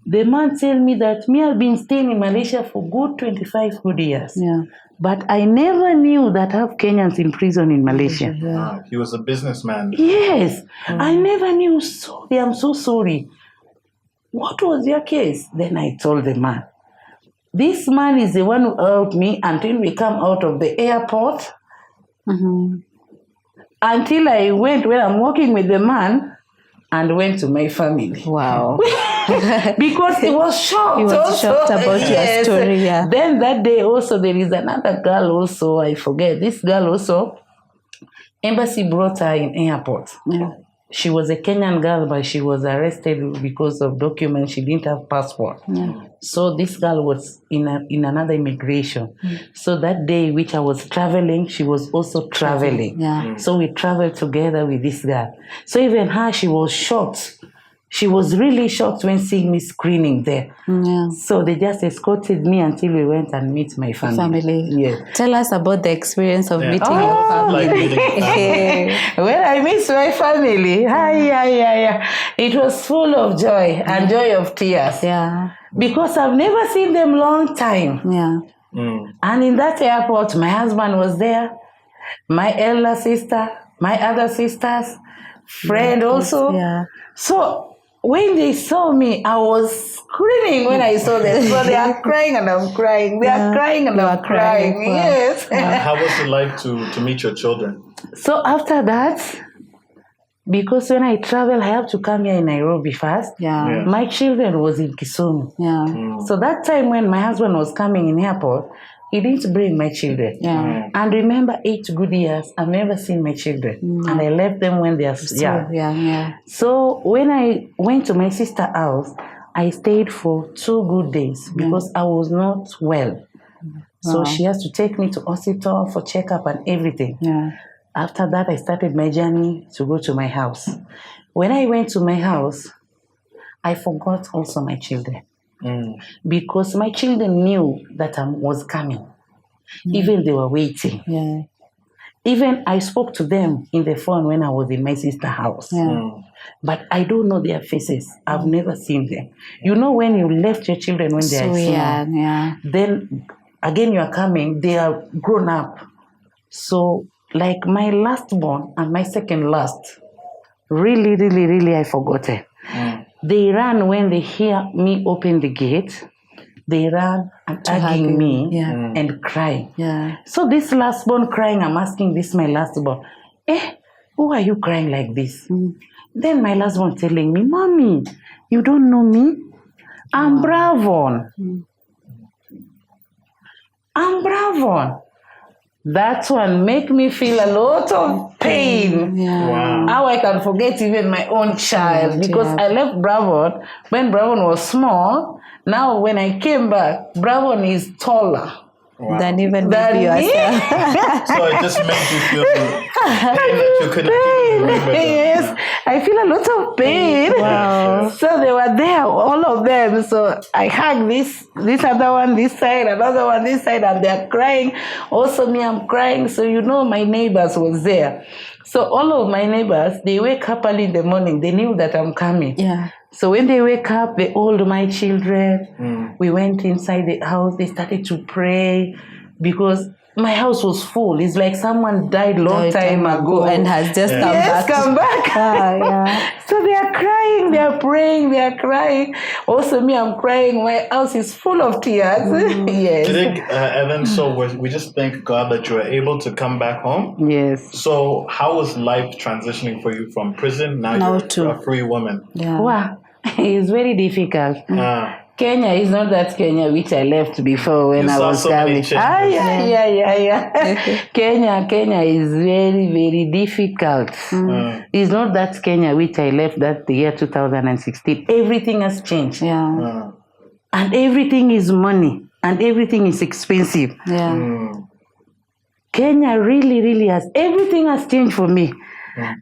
The man tell me that me have been staying in Malaysia for good 25 good years. Yeah. But I never knew that I have Kenyans in prison in Malaysia. Wow. He was a businessman. Yes, I never knew. Sorry, I'm so sorry. What was your case? Then I told the man. This man is the one who helped me until we come out of the airport. Until I went when I'm walking with the man and went to my family. Wow. Because he was shocked. He was also. shocked about your story, yeah. Then that day also there is another girl also, I forget. This girl also, embassy brought her in airport. Yeah. She was a Kenyan girl, but she was arrested because of documents. She didn't have passport. So this girl was in another immigration. So that day which I was traveling, she was also traveling. Yeah. So we traveled together with this girl. So even her, she was shocked. She was really shocked when seeing me screaming there. Yeah. So they just escorted me until we went and meet my family. Yes. Tell us about the experience of meeting your Oh, family. Like meeting family. When I miss my family, it was full of joy and joy of tears. Yeah. Because I've never seen them long time. Yeah. And in that airport, my husband was there, my elder sister, my other sisters, friend also. Yeah. So when they saw me, I was screaming when I saw them. So they are crying and I'm crying. They are crying and You I'm are crying. crying. Wow. Yes. How was it like to meet your children? So after that, because when I travel, I have to come here in Nairobi first. Yeah. My children was in Kisumu. Yeah. So that time when my husband was coming in airport, he didn't bring my children. Yeah. And remember, 8 good years, I've never seen my children. And I left them when they are young. Yeah. So when I went to my sister's house, I stayed for 2 good days because I was not well. So she has to take me to hospital for checkup and everything. Yeah. After that, I started my journey to go to my house. When I went to my house, I forgot also my children. Because my children knew that I was coming. Even they were waiting. Yeah. Even I spoke to them in the phone when I was in my sister's house. Yeah. But I don't know their faces. I've never seen them. You know when you left your children when they are small. Yeah. Then again you are coming, they are grown up. So like my last born and my second last, really I forgot it. They ran when they hear me open the gate. they ran and hug hugging you. me Yeah. and crying. Yeah. So this last born crying, I'm asking this my last born, who are you crying like this? Then my last one telling me, Mommy, you don't know me? I'm Bravon. I'm Bravon. That one make me feel a lot of pain. Yeah. Wow. How I can forget even my own child, because Yeah. I left Bravon when Bravon was small. Now when I came back, Bravon is taller. Wow. Than even Than maybe me? yourself. So it just made you feel pain that you couldn't even remember. Yes, I feel a lot of pain. Wow. So they were there, all of them. So I hugged this other one this side, another one this side, and they're crying. Also me, I'm crying. So my neighbors was there. So all of my neighbors, they wake up early in the morning. They knew that I'm coming. Yeah. So when they wake up, they hold my children. We went inside the house. They started to pray because my house was full. It's like someone died long time ago and has just come back. Yeah. So they are crying, they are praying, they are crying. Also me, I'm crying. My house is full of tears. Yes. Evan, so we just thank God that you were able to come back home. Yes. So how was life transitioning for you from prison? Now you're to a free woman. Yeah. Wow. It's very difficult. Kenya is not that Kenya which I left before when I was coming. Yeah. Kenya is very, very difficult. It's not that Kenya which I left that the year 2016. Everything has changed. Yeah. And everything is money. And everything is expensive. Yeah. Kenya really, really everything has changed for me.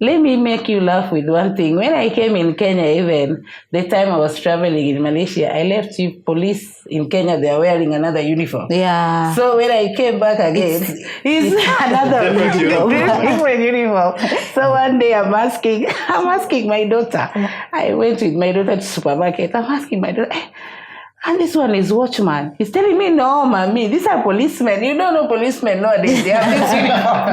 Let me make you laugh with one thing. When I came in Kenya, even the time I was traveling in Malaysia, I left you police in Kenya, they are wearing another uniform. Yeah. So when I came back again, it's another different uniform. So one day I'm asking my daughter. I went with my daughter to supermarket. I'm asking my daughter, and this one is watchman. He's telling me, no, mommy, these are policemen. You don't know policemen nowadays. They have this uniform.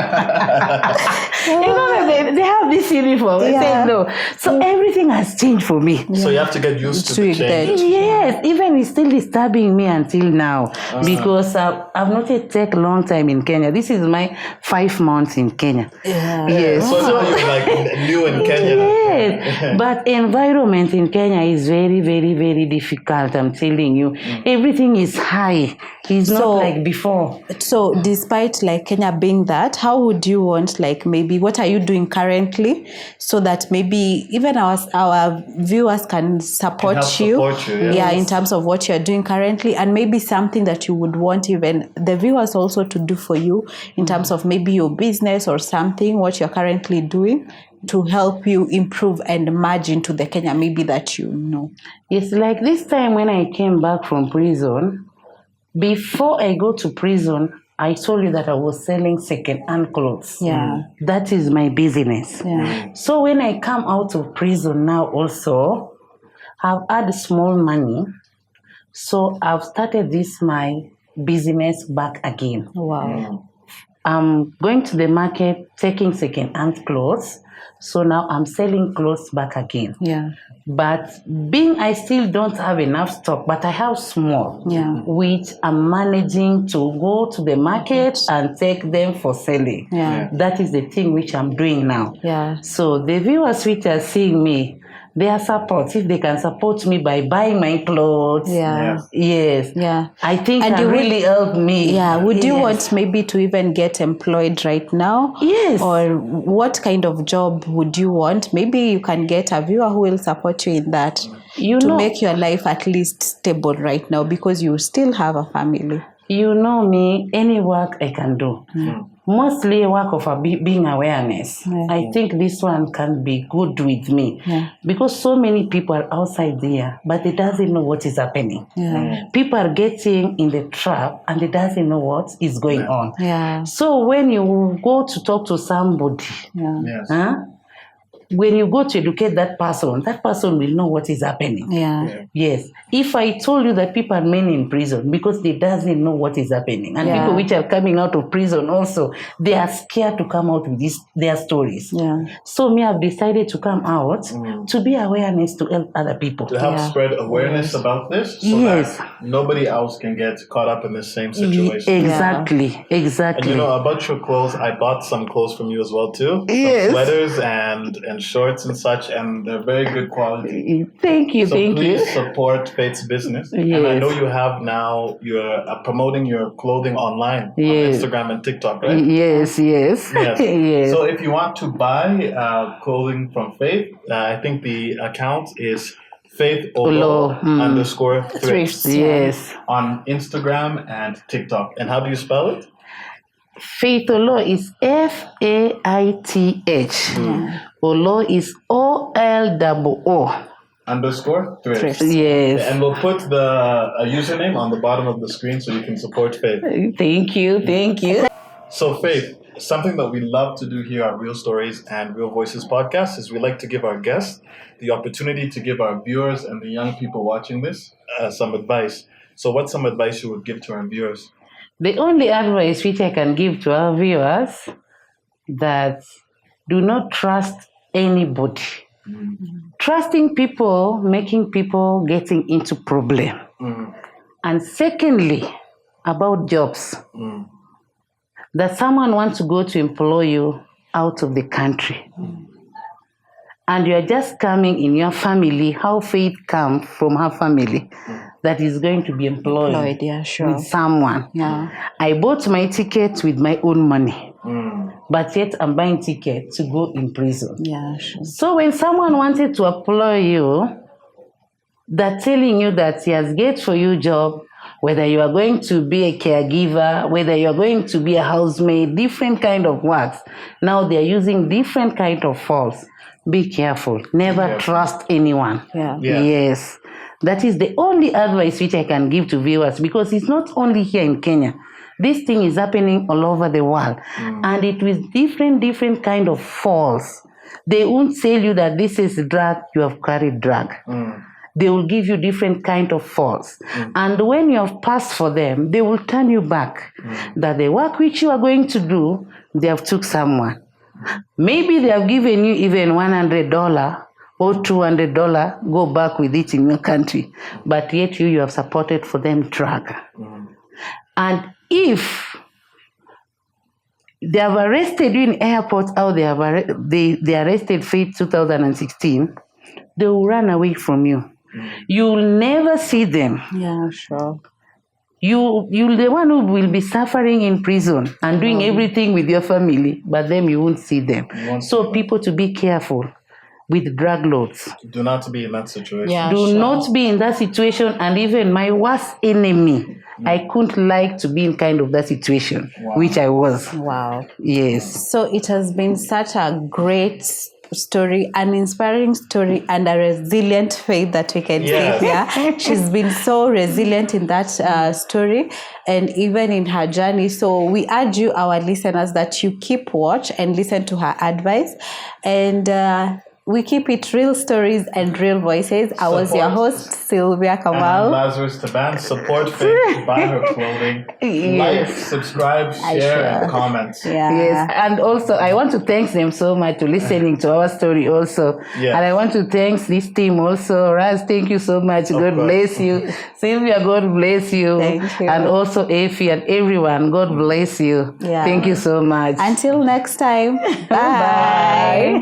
They have this uniform. I said no. So everything has changed for me. So you have to get used to the change. Yes, even it's still disturbing me until now because I've not yet taken a long time in Kenya. This is my 5 months in Kenya. Yeah. Yes. So now you're like new in Kenya. Yes. But environment in Kenya is very, very, very difficult. I'm telling you, everything is high. It's not like before. So despite like Kenya being that, how would you want, like, maybe what are you doing currently so that maybe even our viewers can support you, in terms of what you're doing currently, and maybe something that you would want even the viewers also to do for you in terms of maybe your business or something, what you're currently doing to help you improve and merge into the Kenya maybe that you know. It's like this time when I came back from prison. Before I go to prison, I told you that I was selling second-hand clothes. Yeah. That is my business. Yeah. So when I come out of prison now also, I've had small money. So I've started my business back again. Wow. I'm going to the market, taking second-hand clothes. So now I'm selling clothes back again. Yeah. But I still don't have enough stock, but I have small, which I'm managing to go to the market and take them for selling. Yeah. That is the thing which I'm doing now. Yeah. So the viewers which are seeing me, their support, if they can support me by buying my clothes. Yeah. Yes. Yeah. I think and it really helped me. Yeah. Would you want maybe to even get employed right now? Yes. Or what kind of job would you want? Maybe you can get a viewer who will support you in that to make your life at least stable right now because you still have a family. You know me, any work I can do. Mostly work of being awareness. Yeah. I think this one can be good with me because so many people are outside there, but they doesn't know what is happening. Yeah. People are getting in the trap and they doesn't know what is going on. Yeah. So when you go to talk to somebody, when you go to educate that person will know what is happening. Yeah. Yes. If I told you that people are many in prison because they doesn't know what is happening, and people which are coming out of prison also, they are scared to come out with their stories. Yeah. So me, I've decided to come out to be awareness to help other people. To help spread awareness about this, so that nobody else can get caught up in the same situation. Exactly. And you know, about your clothes, I bought some clothes from you as well too. Yes. Some sweaters and shorts and such, and they're very good quality. Thank you. So Thank please you. support Faith's business. Yes. And I know you have now, you're promoting your clothing online on Instagram and TikTok, right? Yes. Yes. Yes. So if you want to buy clothing from Faith, I think the account is Faith Oloo _ thrift. Yes. On Instagram and TikTok. And how do you spell it? Faith Oloo is FAITH. Oloo is OLOO. _ thrift. Yes. And we'll put the username on the bottom of the screen so you can support Faith. Thank you. So Faith, something that we love to do here at Real Stories and Real Voices podcast is we like to give our guests the opportunity to give our viewers and the young people watching this some advice. So what's some advice you would give to our viewers? The only advice which I can give to our viewers, that do not trust anybody. Trusting people, making people getting into problem. And secondly, about jobs. That someone wants to go to employ you out of the country. And you are just coming in your family, how Faith comes from her family, that is going to be employed with someone. Yeah. I bought my ticket with my own money, but yet I'm buying ticket to go in prison. Yeah, sure. So when someone wanted to employ you, they're telling you that he has get for you job, whether you are going to be a caregiver, whether you are going to be a housemaid, different kind of works. Now they are using different kind of false. Be careful. Never trust anyone. Yeah. Yes. That is the only advice which I can give to viewers, because it's not only here in Kenya. This thing is happening all over the world. And it was different kind of false. They won't tell you that this is drug, you have carried drug. They will give you different kind of false. And when you have passed for them, they will turn you back. That the work which you are going to do, they have took someone. Maybe they have given you even $100 or $200, go back with it in your country. But yet you have supported for them drug. And if they have arrested you in airport, how they arrested Faith 2016, they will run away from you. You'll never see them. Yeah, sure. You're the one who will be suffering in prison and doing everything with your family, but then you won't see them. So people, to be careful with drug lords. Do not be in that situation. Yeah, Do not be in that situation. And even my worst enemy, I couldn't like to be in kind of that situation, which I was. Wow. Yes. So it has been such a great story, an inspiring story, and a resilient Faith that we can see here. She's been so resilient in that story, and even in her journey. So we urge you, our listeners, that you keep watch and listen to her advice, and we keep it Real Stories and Real Voices. I was your host, Sylvia And Kamal. Lazarus Taban. Support Faith, buy her clothing, like, subscribe, share, and comment. Yes, and also I want to thank them so much for listening to our story also. And I want to thank this team also. Raz, thank you so much. God bless you. Sylvia, God bless you. Thank you. And also Effie and everyone, God bless you. Thank you so much. Until next time, bye.